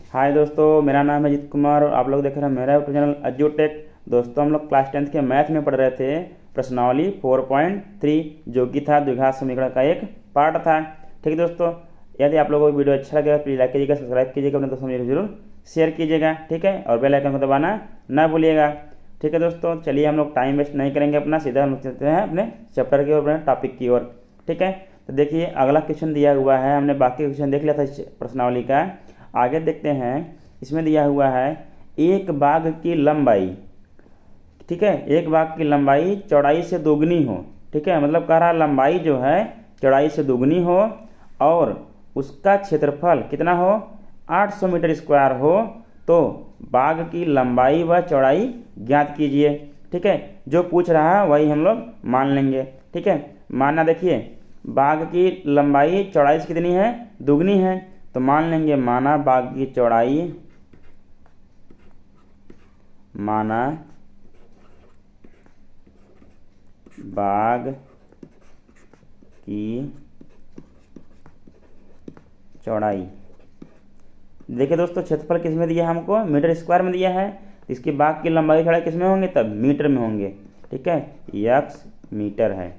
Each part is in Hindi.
हाय दोस्तों, मेरा नाम है अजीत कुमार और आप लोग देख रहे हैं मेरा यूट्यूब चैनल अज्जू टेक। दोस्तों, हम लोग क्लास 10th के मैथ में पढ़ रहे थे प्रश्नावली 4.3, जो कि था द्विघात समीकरण का एक पार्ट था। ठीक है दोस्तों, यदि आप लोगों को वीडियो अच्छा लगे प्लीज़ लाइक कीजिएगा, सब्सक्राइब कीजिएगा, अपने दोस्तों में जरूर शेयर कीजिएगा। ठीक है, और बेल आइकन को दबाना ना भूलिएगा। ठीक है दोस्तों, चलिए हम लोग टाइम वेस्ट नहीं करेंगे अपना, सीधा हम चलते हैं अपने चैप्टर की ओर, अपने टॉपिक की ओर। ठीक है, तो देखिए अगला क्वेश्चन दिया हुआ है, हमने बाकी क्वेश्चन देख लिया था इस प्रश्नावली का। आगे देखते हैं, इसमें दिया हुआ है एक बाघ की लंबाई। ठीक है, एक बाघ की लंबाई चौड़ाई से दोगुनी हो। ठीक है, मतलब कह रहा है लंबाई जो है चौड़ाई से दोगुनी हो और उसका क्षेत्रफल कितना हो, 800 मीटर स्क्वायर हो, तो बाघ की लंबाई व चौड़ाई ज्ञात कीजिए। ठीक है, जो पूछ रहा है वही हम लोग मान लेंगे। ठीक है, मानना देखिए बाघ की लंबाई चौड़ाई से कितनी है, दुगनी है, तो मान लेंगे माना बाघ की चौड़ाई, माना बाघ की चौड़ाई। देखिए दोस्तों, क्षेत्रफल किस में दिया है हमको, मीटर स्क्वायर में दिया है। इसकी बाघ की लंबाई चौड़ाई किस में होंगे, तब मीटर में होंगे। ठीक है, यक्स मीटर है।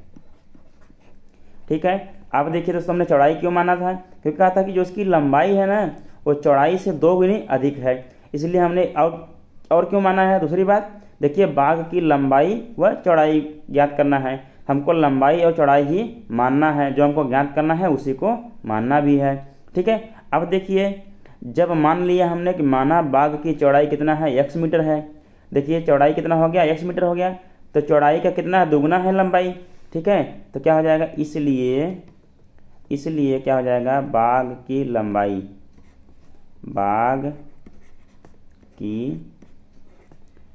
ठीक है, अब देखिए दोस्तों, हमने चौड़ाई क्यों माना था, क्योंकि कहा था कि जो उसकी लंबाई है ना वो चौड़ाई से 2 गुनी अधिक है, इसलिए हमने और क्यों माना है। दूसरी बात देखिए, बाघ की लंबाई व चौड़ाई ज्ञात करना है, हमको लंबाई और चौड़ाई ही मानना है, जो हमको ज्ञात करना है उसी को मानना भी है। ठीक है, अब देखिए जब मान लिया हमने कि माना बाघ की चौड़ाई कितना है, x मीटर है। देखिए चौड़ाई कितना हो गया, x मीटर हो गया, तो चौड़ाई का कितना है, दुगना है लंबाई। ठीक है, तो क्या हो जाएगा, इसलिए क्या हो जाएगा, बाघ की लंबाई, बाघ की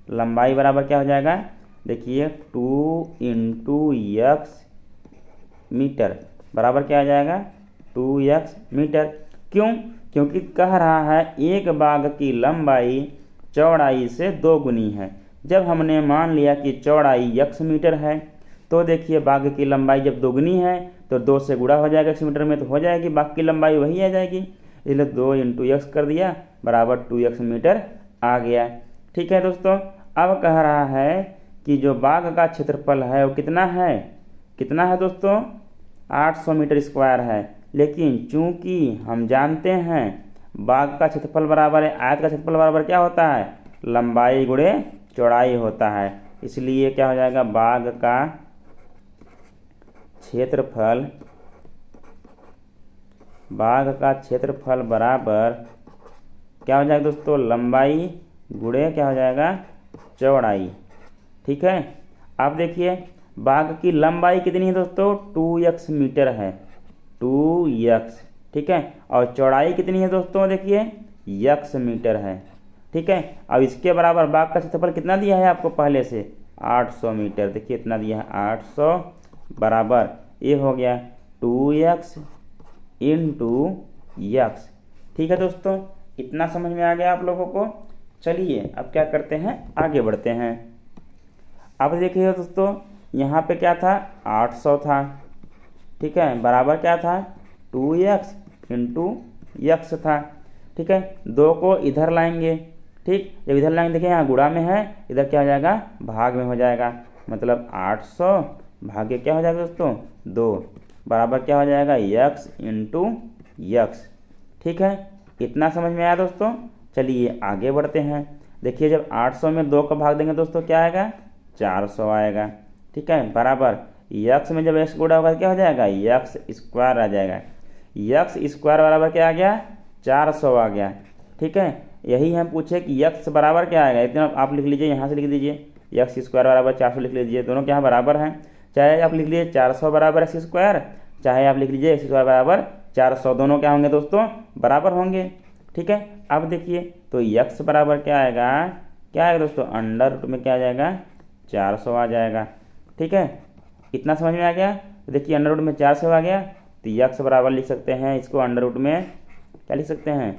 लंबाई बराबर क्या हो जाएगा, देखिए 2 × x मीटर बराबर क्या आ जाएगा, 2x मीटर। क्यों, क्योंकि कह रहा है एक बाघ की लंबाई चौड़ाई से 2 गुनी है। जब हमने मान लिया कि चौड़ाई x मीटर है, तो देखिए बाघ की लंबाई जब दोगुनी है तो 2 से गुणा हो जाएगा x मीटर में, तो हो जाएगी बाघ की लंबाई वही आ जाएगी, इसलिए 2 × x कर दिया बराबर 2x मीटर आ गया। ठीक है दोस्तों, अब कह रहा है कि जो बाघ का क्षेत्रफल है वो कितना है दोस्तों, 800 मीटर स्क्वायर है। लेकिन चूंकि हम जानते हैं बाघ का क्षेत्रफल बराबर है, आयत का क्षेत्रफल बराबर क्या होता है, लंबाई गुणे चौड़ाई होता है, इसलिए क्या हो जाएगा, बाघ का क्षेत्रफल बराबर क्या हो जाएगा दोस्तों, लंबाई गुणे क्या हो जाएगा, चौड़ाई। ठीक है, अब देखिए बाघ की लंबाई कितनी है दोस्तों, 2x मीटर है, 2x। ठीक है, और चौड़ाई कितनी है दोस्तों, देखिए x मीटर है। ठीक है, अब इसके बराबर बाघ का क्षेत्रफल कितना दिया है आपको पहले से, 800 मीटर। देखिए इतना दिया है 800 बराबर, ये हो गया 2x × x। ठीक है दोस्तों, इतना समझ में आ गया आप लोगों को। चलिए अब क्या करते हैं, आगे बढ़ते हैं। अब देखिए दोस्तों, यहाँ पे क्या था, 800 था। ठीक है, बराबर क्या था, 2x × x था। ठीक है, 2 को इधर लाएंगे। ठीक, जब इधर लाएंगे देखिए यहाँ गुणा में है, इधर क्या हो जाएगा, भाग में हो जाएगा, मतलब 800 भागे क्या हो जाएगा दोस्तों, 2 बराबर क्या हो जाएगा, x × x। ठीक है, इतना समझ में आया दोस्तों। चलिए आगे बढ़ते हैं। देखिए जब 800 में 2 का भाग देंगे दोस्तों क्या आएगा, 400 आएगा। ठीक है, बराबर x में जब x गुणा होगा क्या हो जाएगा, x स्क्वायर आ जाएगा, x स्क्वायर बराबर क्या आ गया, 400 आ गया। ठीक है, यही हम पूछे कि x बराबर क्या आएगा, इतना आप लिख लीजिए, यहाँ से लिख दीजिए x स्क्वायर बराबर 400 लिख लीजिए, दोनों क्या बराबर हैं। चाहे आप लिख लीजिए 400 बराबर x स्क्वायर, चाहे आप लिख लीजिए x स्क्वायर बराबर 400, दोनों क्या होंगे दोस्तों, बराबर होंगे। ठीक है, अब देखिए तो x बराबर क्या आएगा दोस्तों, अंडर रूट में क्या आ जाएगा, 400 आ जाएगा। ठीक है, इतना समझ में आ गया। तो देखिए अंडर रूट में 400 आ गया, तो x बराबर लिख सकते हैं इसको, अंडर रूट में क्या लिख सकते हैं,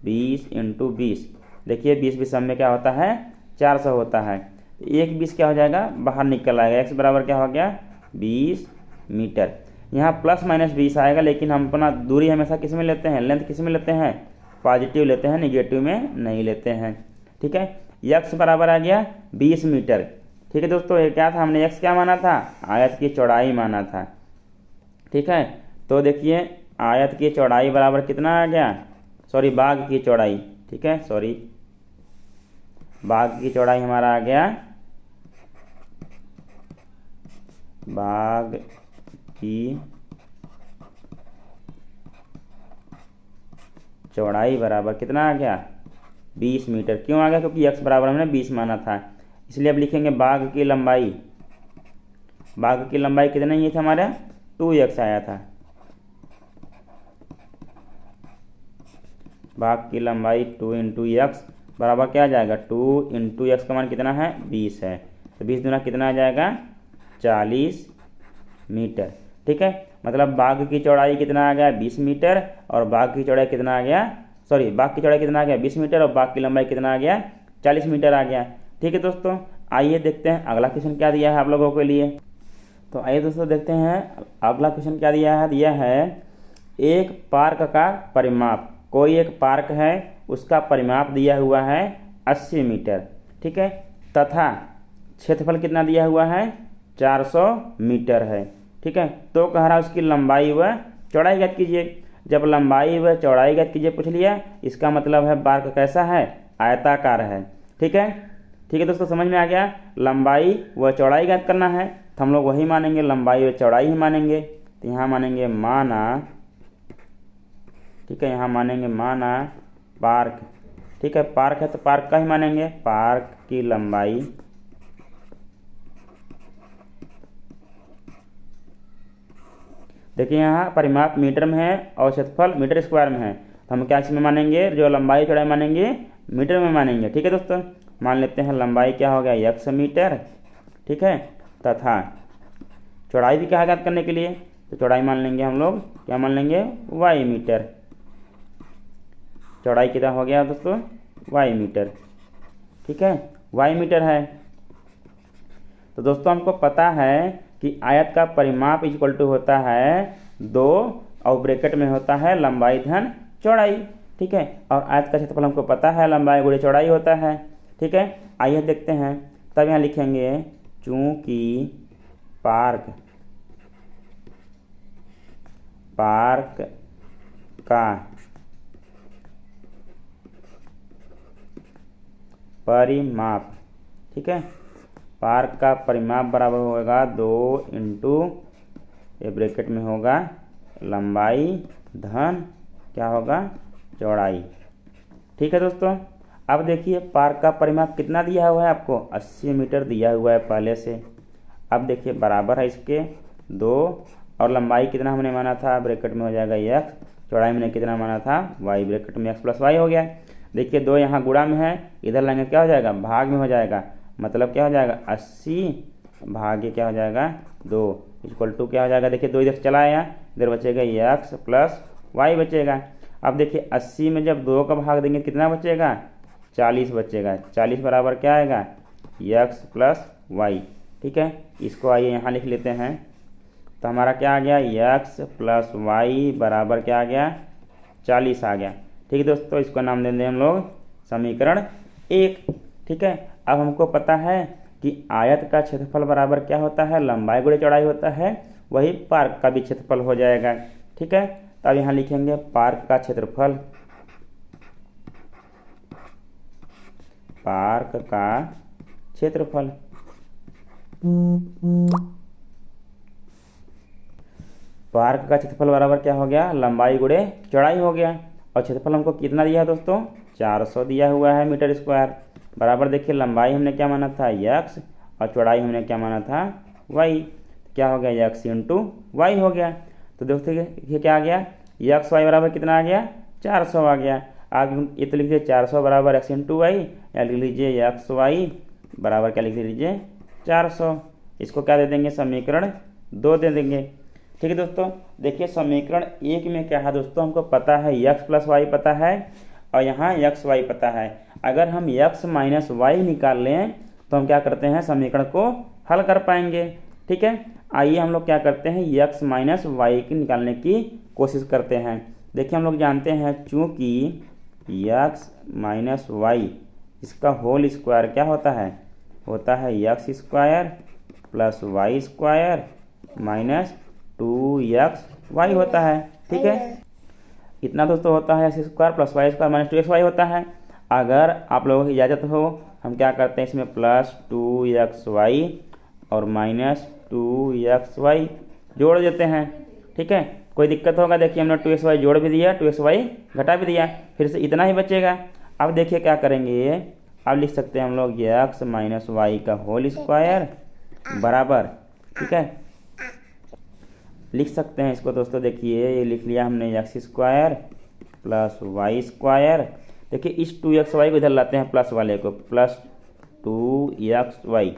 20 × 20। देखिए 20 भी सम में क्या होता है, 400 होता है, एक 20 क्या हो जाएगा, बाहर निकल आएगा, x बराबर क्या हो गया, 20 मीटर। यहाँ प्लस माइनस 20 आएगा, लेकिन हम अपना दूरी हमेशा किस में लेते हैं, लेंथ किस में लेते हैं, पॉजिटिव लेते हैं, निगेटिव में नहीं लेते हैं। ठीक है, यक्स बराबर आ गया 20 मीटर। ठीक है दोस्तों, ये क्या था, हमने यक्स क्या माना था, आयत की चौड़ाई माना था। ठीक है, तो देखिए आयत की चौड़ाई बराबर कितना आ गया, सॉरी बाग की चौड़ाई, ठीक है सॉरी बाग की चौड़ाई हमारा आ गया, बाग की चौड़ाई बराबर कितना आ गया 20 मीटर। क्यों आ गया, क्योंकि x बराबर हमने 20 माना था, इसलिए अब लिखेंगे बाग की लंबाई। बाग की लंबाई कितना ये था हमारा 2x आया था। बाग की लंबाई 2 इंटू एक्स बराबर क्या आ जाएगा, 2 इंटू एक्स का मान कितना है 20 है, तो 20 दूना कितना आ जाएगा 40 मीटर। ठीक है, मतलब बाग की चौड़ाई कितना आ गया 20 मीटर, और बाग की चौड़ाई कितना आ गया, सॉरी बाग की चौड़ाई कितना आ गया 20 मीटर, और बाग की लंबाई कितना आ गया 40 मीटर आ गया। ठीक है दोस्तों, आइए देखते हैं अगला क्वेश्चन क्या दिया है आप लोगों के लिए। तो आइए दोस्तों देखते हैं अगला क्वेश्चन क्या दिया है एक पार्क का परिमाप। कोई एक पार्क है, उसका परिमाप दिया हुआ है 80 मीटर। ठीक है, तथा क्षेत्रफल कितना दिया हुआ है 400 मीटर है। ठीक है, तो कह रहा है उसकी लंबाई व चौड़ाई ज्ञात कीजिए। जब लंबाई व चौड़ाई ज्ञात कीजिए पूछ लिया, इसका मतलब है पार्क कैसा है, आयताकार है। ठीक है दोस्तों, समझ में आ गया। लंबाई व चौड़ाई ज्ञात करना है तो हम लोग वही मानेंगे, लंबाई व चौड़ाई ही मानेंगे। तो यहाँ मानेंगे माना, ठीक है यहाँ मानेंगे माना पार्क। ठीक है, पार्क है तो पार्क का ही मानेंगे, पार्क की लंबाई देखिए यहाँ परिमाप मीटर में है और क्षेत्रफल मीटर स्क्वायर में है, तो हम क्या इसमें मानेंगे, जो लंबाई चौड़ाई मानेंगे मीटर में मानेंगे। ठीक है दोस्तों, मान लेते हैं लंबाई क्या हो गया 100 मीटर। ठीक है, तथा चौड़ाई भी क्या ज्ञात करने के लिए, तो चौड़ाई मान लेंगे हम लोग, क्या मान लेंगे y मीटर। चौड़ाई कितना हो गया दोस्तों y मीटर। ठीक है, y मीटर है। तो दोस्तों हमको पता है कि आयत का परिमाप इक्वल टू होता है 2 और ब्रैकेट में होता है लंबाई धन चौड़ाई। ठीक है, और आयत का क्षेत्रफल हमको पता है लंबाई गुणे चौड़ाई होता है। ठीक है, आइए देखते हैं, तब यहाँ लिखेंगे चूंकि पार्क का परिमाप, ठीक है पार्क का परिमाप बराबर होगा 2 इंटू ये ब्रैकेट में होगा लंबाई धन क्या होगा चौड़ाई। ठीक है दोस्तों, अब देखिए पार्क का परिमाप कितना दिया हुआ है आपको 80 मीटर दिया हुआ है पहले से। अब देखिए बराबर है इसके 2 और लंबाई कितना हमने माना था ब्रैकेट में हो जाएगा x, चौड़ाई मैंने कितना माना था y, ब्रैकेट में x प्लस वाई हो गया। देखिए 2 यहाँ गुणा में है, इधर लाएंगे क्या हो जाएगा भाग में हो जाएगा, मतलब क्या हो जाएगा 80 भाग्य क्या हो जाएगा 2 इक्वल टू क्या हो जाएगा, देखिए 2 इधर चला आया, इधर बचेगा x प्लस वाई बचेगा। अब देखिए 80 में जब 2 का भाग देंगे कितना बचेगा 40 बचेगा, 40 बराबर क्या आएगा x प्लस वाई। ठीक है, इसको आइए यहाँ लिख लेते हैं, तो हमारा क्या आ गया x प्लस वाई बराबर क्या आ गया 40 आ गया। ठीक है दोस्तों, इसको नाम दे दें हम लोग समीकरण 1। ठीक है, अब हमको पता है कि आयत का क्षेत्रफल बराबर क्या होता है लंबाई गुणे चौड़ाई होता है, वही पार्क का भी क्षेत्रफल हो जाएगा। ठीक है, तो अब यहाँ लिखेंगे पार्क का क्षेत्रफल, पार्क का क्षेत्रफल पार्क का क्षेत्रफल बराबर क्या हो गया लंबाई गुणे चौड़ाई हो गया, और क्षेत्रफल हमको कितना दिया है दोस्तों 400 दिया हुआ है मीटर स्क्वायर। बराबर देखिए लंबाई हमने क्या माना था x और चौड़ाई हमने क्या माना था y, क्या हो गया x इंटू वाई हो गया। तो दोस्तों ये क्या आ गया x y बराबर कितना आ गया 400 आ गया। आप ये तो लिख लीजिए 400 बराबर x इंटू वाई, या लिख लीजिए x y बराबर क्या लिख लीजिए 400। इसको क्या दे देंगे समीकरण 2 दे देंगे। ठीक है दोस्तों, देखिए समीकरण 1 में क्या है दोस्तों, हमको पता है x प्लस वाई पता है और यहाँ x y पता है। अगर हम x माइनस वाई निकाल लें तो हम क्या करते हैं समीकरण को हल कर पाएंगे। ठीक है, आइए हम लोग क्या करते हैं x माइनस वाई की निकालने की कोशिश करते हैं। देखिए हम लोग जानते हैं चूँकि यक्स माइनस वाई इसका होल स्क्वायर क्या होता है x square plus y square minus 2xy होता है। ठीक है, इतना दोस्तों होता है x square plus y square minus 2xy होता है। अगर आप लोगों की इजाज़त हो हम क्या करते हैं इसमें प्लस 2xy और माइनस 2xy जोड़ देते हैं। ठीक है, कोई दिक्कत होगा, देखिए हमने 2xy जोड़ भी दिया 2xy घटा भी दिया, फिर से इतना ही बचेगा। अब देखिए क्या करेंगे, अब लिख सकते हैं हम लोग x माइनस वाई का होल स्क्वायर बराबर, ठीक है, लिख सकते हैं इसको दोस्तों। देखिए ये लिख लिया हमने x square plus y square. देखिए इस 2xy को इधर लाते हैं प्लस वाले को, प्लस 2xy।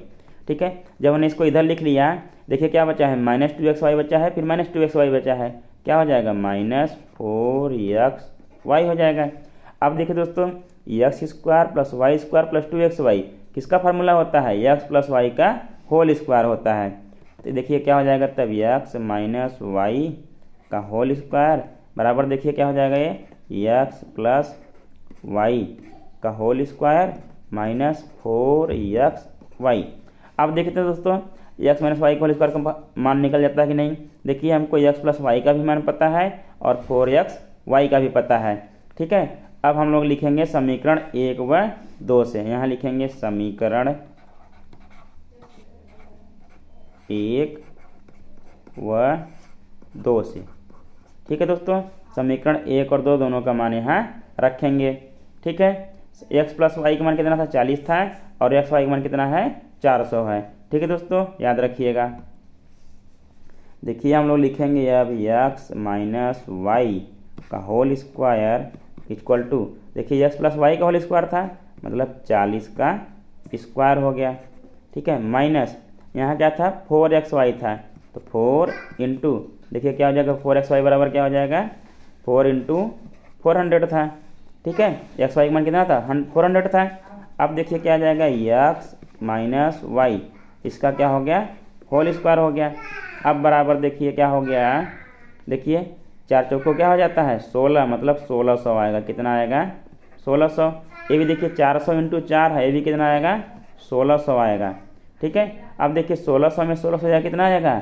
ठीक है, जब हमने इसको इधर लिख लिया, देखिए क्या बचा है माइनस 2xy बचा है, फिर माइनस 2xy बचा है, क्या हो जाएगा माइनस 4xy हो जाएगा। अब देखिए दोस्तों x square plus y square plus 2xy किसका फार्मूला होता है, एक्स प्लस वाई का होल स्क्वायर होता है। तो देखिए क्या हो जाएगा तब एक्स माइनस वाई का होल स्क्वायर बराबर, देखिए क्या हो जाएगा ये एक्स प्लस वाई का होल स्क्वायर माइनस 4xy। अब देखते हैं दोस्तों एक्स माइनस वाई का होल स्क्वायर का मान निकल जाता है कि नहीं। देखिए हमको एक्स प्लस वाई का भी मान पता है और 4xy का भी पता है। ठीक है, अब हम लोग लिखेंगे समीकरण 1 व 2 से, यहाँ लिखेंगे समीकरण 1 व 2 से। ठीक है दोस्तों, समीकरण 1 और 2 दोनों का मान यहाँ रखेंगे। ठीक है, एक्स प्लस वाई का मान कितना था 40 था और एक्स वाई का मान कितना है 400 है। ठीक है दोस्तों, याद रखिएगा। देखिए हम लोग लिखेंगे अब एक्स माइनस वाई का होल स्क्वायर इक्वल टू, देखिए एक्स प्लस वाई का होल स्क्वायर था मतलब 40 का स्क्वायर हो गया। ठीक है, माइनस यहाँ क्या था 4xy था, तो 4 इंटू, देखिए क्या हो जाएगा 4xy बराबर क्या हो जाएगा 4 इंटू 400 था। ठीक है, एक्स वाई का मान कितना था 400 था। अब देखिए क्या आ जाएगा एक्स माइनस वाई, इसका क्या हो गया होल स्क्वायर हो गया। अब बराबर देखिए क्या हो गया, देखिए 4 चौको क्या हो जाता है 16, मतलब 1600 आएगा। कितना आएगा 1600। ये भी देखिए 400 इंटू 4 है, ये भी कितना आएगा 1600 आएगा। ठीक है, अब देखिए 1600 में 1600 जाएगा कितना आएगा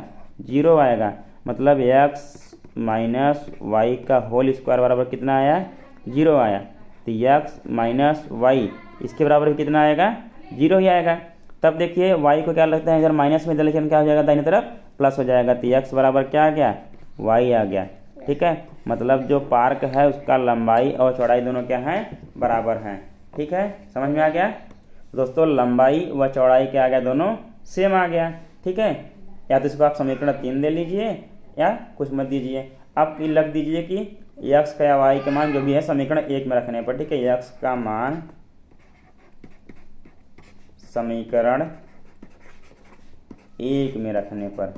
0 आएगा, मतलब एक्स माइनस वाई का होल स्क्वायर बराबर कितना आया 0 आया। तो एक्स माइनस वाई इसके बराबर कितना आएगा 0 ही आएगा। तब देखिए वाई को क्या लगता है इधर माइनस में, इधर लेकिन क्या हो जाएगा दाहिनी तरफ प्लस हो जाएगा। तो एक्स बराबर क्या आ गया वाई आ गया। ठीक है, मतलब जो पार्क है उसका लंबाई और चौड़ाई दोनों क्या हैं बराबर हैं। ठीक है, समझ में आ गया दोस्तों, लंबाई व चौड़ाई क्या आ गया दोनों सेम आ गया। ठीक है, या तो इसको आप समीकरण 3 दे लीजिए या कुछ मत दीजिए, आप लग दीजिए कि एक्स का या वाई का मान जो भी है समीकरण 1 में रखने पर। ठीक है, एक्स का मान समीकरण 1 में रखने पर।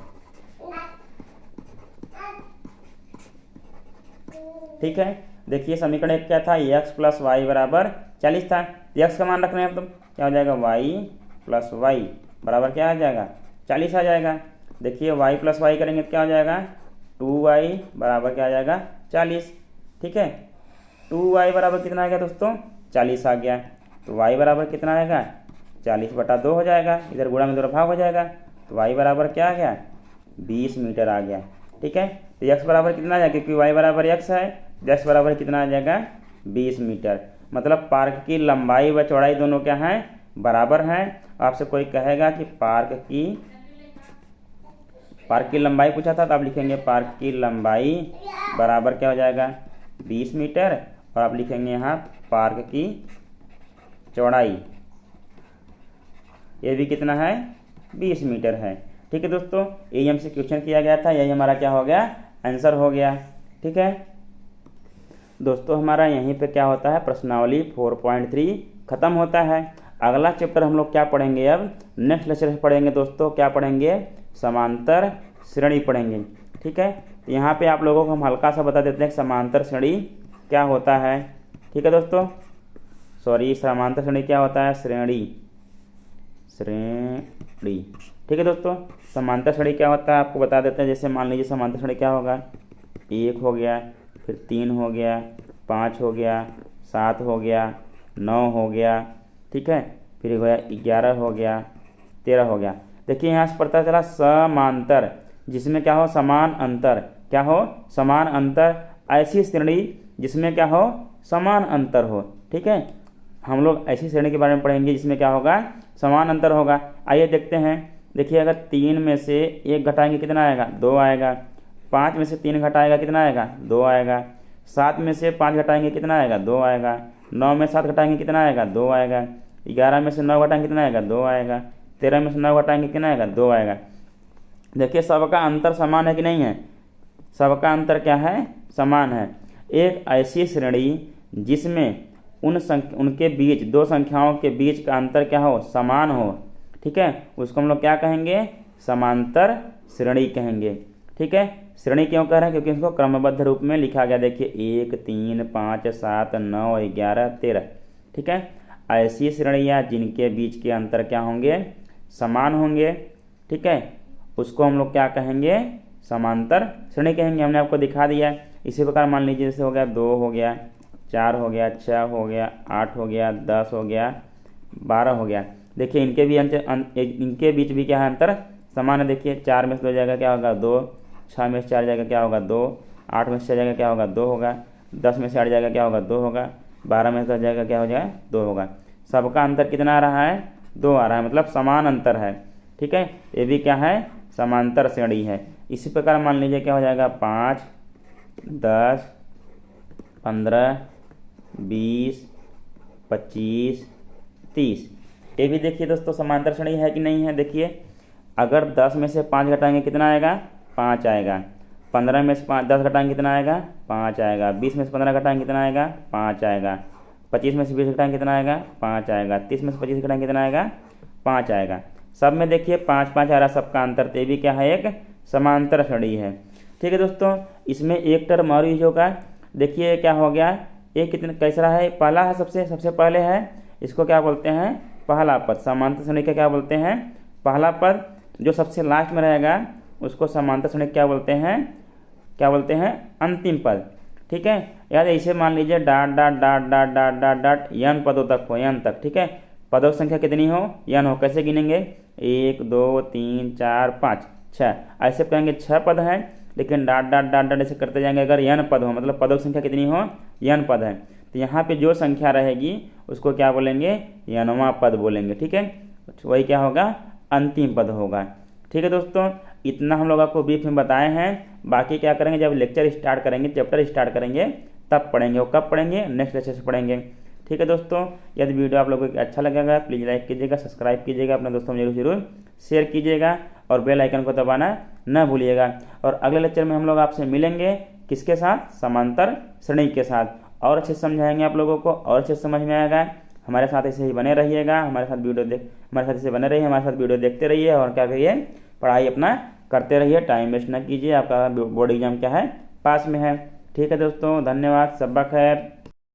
ठीक है, देखिए समीकरण 1 क्या था एक्स प्लस वाई बराबर 40 था, एक्स का मान रखने हैं तो क्या हो जाएगा वाई प्लस वाई बराबर क्या आ जाएगा 40 आ जाएगा। देखिए वाई प्लस वाई करेंगे तो क्या हो जाएगा 2y बराबर क्या आ जाएगा 40। ठीक है, 2y बराबर कितना आ गया दोस्तों 40 आ गया, तो y बराबर कितना आएगा 40/2 हो जाएगा, इधर गुणा में 2 भाग हो जाएगा, तो y बराबर क्या आ गया 20 मीटर आ गया। ठीक है, तो x बराबर कितना आ जाएगा, क्योंकि y बराबर x है, x बराबर कितना आ जाएगा 20 मीटर। मतलब पार्क की लंबाई व चौड़ाई दोनों क्या हैं बराबर हैं। आपसे कोई कहेगा कि पार्क की लंबाई पूछा था तो आप लिखेंगे पार्क की लंबाई बराबर क्या हो जाएगा 20 मीटर, और आप लिखेंगे यहाँ पार्क की चौड़ाई, ये भी कितना है 20 मीटर है। ठीक है दोस्तों, यही हमसे क्वेश्चन किया गया था, यही हमारा क्या हो गया आंसर हो गया। ठीक है दोस्तों, हमारा यहीं पे क्या होता है प्रश्नावली 4.3 खत्म होता है। अगला चैप्टर हम लोग क्या पढ़ेंगे, अब नेक्स्ट लेक्चर पढ़ेंगे दोस्तों, क्या पढ़ेंगे समांतर श्रेणी पढ़ेंगे। ठीक है, तो यहाँ पे आप लोगों को हम हल्का सा बता देते हैं समांतर श्रेणी क्या होता है। ठीक है दोस्तों, सॉरी समांतर श्रेणी क्या होता है श्रेणी। ठीक है दोस्तों, समांतर श्रेणी क्या होता है आपको बता देते हैं। जैसे मान लीजिए समांतर श्रेणी क्या होगा 1 हो गया, फिर 3 हो गया, 5 हो गया, 7 हो गया, 9 हो गया, ठीक है, फिर हो गया 11 हो गया, 13 हो गया। देखिए यहाँ से पता चला समांतर, जिसमें क्या हो समान अंतर, क्या हो समान अंतर, ऐसी श्रेणी जिसमें क्या हो समान अंतर हो, ठीक है। हम लोग ऐसी श्रेणी के बारे में पढ़ेंगे जिसमें क्या होगा समान अंतर होगा। आइए देखते हैं। देखिए अगर 3 में से 1 घटाएंगे कितना आएगा, 2 आएगा। 5 में से 3 घटाएगा कितना आएगा, 2 आएगा। 7 में से 5 घटाएंगे कितना आएगा, 2 आएगा। 9 में 7 घटाएंगे कितना आएगा, 2 आएगा। 11 में से 9 घटाएंगे कितना आएगा, 2 आएगा। 13 में से 9 घटाएंगे कितना आएगा, 2 आएगा। देखिए सबका अंतर समान है कि नहीं है, सबका अंतर क्या है, समान है। एक ऐसी श्रेणी जिसमें उनके बीच दो संख्याओं के बीच का अंतर क्या हो, समान हो, ठीक है, उसको हम लोग क्या कहेंगे, समांतर श्रेणी कहेंगे, ठीक है। श्रेणी क्यों कह रहे हैं, क्योंकि इसको क्रमबद्ध रूप में लिखा गया। देखिए 1, 3, 5, 7, 9, 11, 13, ठीक है। ऐसी श्रेणियाँ जिनके बीच के अंतर क्या होंगे, समान होंगे, ठीक है, उसको हम लोग क्या कहेंगे, समांतर श्रेणी कहेंगे। हमने आपको दिखा दिया। इसी प्रकार मान लीजिए जैसे हो गया 2 हो गया, 4 हो गया, 6 हो गया, 8 हो गया, 10 हो गया, 12 हो गया। देखिए इनके बीच भी क्या है, अंतर समान है। देखिए 4 में से 2 जाएगा क्या होगा, 2। 6 में से 4 जाएगा क्या होगा, 2। 8 में से 6 जाएगा क्या होगा, 2 होगा। 10 में से 8 जाएगा क्या होगा, 2 होगा। 12 में से 10 जाएगा क्या हो जाएगा, 2 होगा। सबका अंतर कितना आ रहा है, 2 आ रहा है, मतलब समान अंतर है, ठीक है। ये भी क्या है, समांतर श्रेणी है। इसी प्रकार मान लीजिए क्या हो जाएगा, 5, 10, 15, 20, 25, 30। ये भी देखिए दोस्तों समांतर श्रेणी है कि नहीं है। देखिए अगर 10 में से 5 घटाएंगे कितना आएगा, 5 आएगा। 15 में से 10 घटाएंगे कितना आएगा, 5 आएगा। 20 में से 15 घटाएंगे कितना आएगा, 5 आएगा। 25 में से 20 घटाएंगे कितना आएगा, 5 आएगा। 30 में से 25 घटाएंगे कितना आएगा, 5 आएगा। सब में देखिए 5 5 आ रहा, सबका अंतर। तो ये भी क्या है, एक समांतर श्रेणी है, ठीक है दोस्तों। इसमें एक टर्म और यूज होगा। देखिए क्या हो गया, ये कितना कैसा है, पहला है, सबसे पहले है, इसको क्या बोलते हैं, पहला पद। समांतर श्रेणी का क्या बोलते हैं, पहला पद। जो सबसे लास्ट में रहेगा उसको समांतर श्रेणी क्या बोलते हैं, अंतिम पद, ठीक है। याद है, इसे मान लीजिए dot dot dot dot dot dot dot n पदों तक हो, n तक, ठीक है। पदों की संख्या कितनी हो, n हो। कैसे गिनेंगे, 1 2 3 4 5 6, ऐसे कहेंगे 6 पद हैं, लेकिन डाट डाट डाट डाट ऐसे करते जाएंगे। अगर n पद हो, मतलब पदों की संख्या कितनी हो, n पद है, तो यहाँ पे जो संख्या रहेगी उसको क्या बोलेंगे, nवां पद बोलेंगे, ठीक है। वही क्या होगा, अंतिम पद होगा, ठीक है दोस्तों। इतना हम लोग आपको ब्रीफ में बताए हैं। बाकी क्या करेंगे, जब लेक्चर स्टार्ट करेंगे, चैप्टर स्टार्ट करेंगे, तब पढ़ेंगे। वो कब पढ़ेंगे, नेक्स्ट लेक्चर से पढ़ेंगे, ठीक है दोस्तों। यदि वीडियो आप लोगों को अच्छा लगेगा प्लीज़ लाइक कीजिएगा, सब्सक्राइब कीजिएगा, अपने दोस्तों में जरूर शेयर कीजिएगा और बेल आइकन को दबाना न भूलिएगा। और अगले लेक्चर में हम लोग आपसे मिलेंगे किसके साथ, समांतर श्रेणी के साथ। और अच्छे से समझाएंगे आप लोगों को, और अच्छे से समझ में आएगा। हमारे साथ ऐसे ही बने रहिएगा, हमारे साथ ऐसे बने रहिए, हमारे साथ वीडियो देखते रहिए और क्या करिए, पढ़ाई अपना करते रहिए, टाइम वेस्ट ना कीजिए। आपका बोर्ड एग्जाम क्या है, पास में है, ठीक है दोस्तों। धन्यवाद, शब्बा खैर।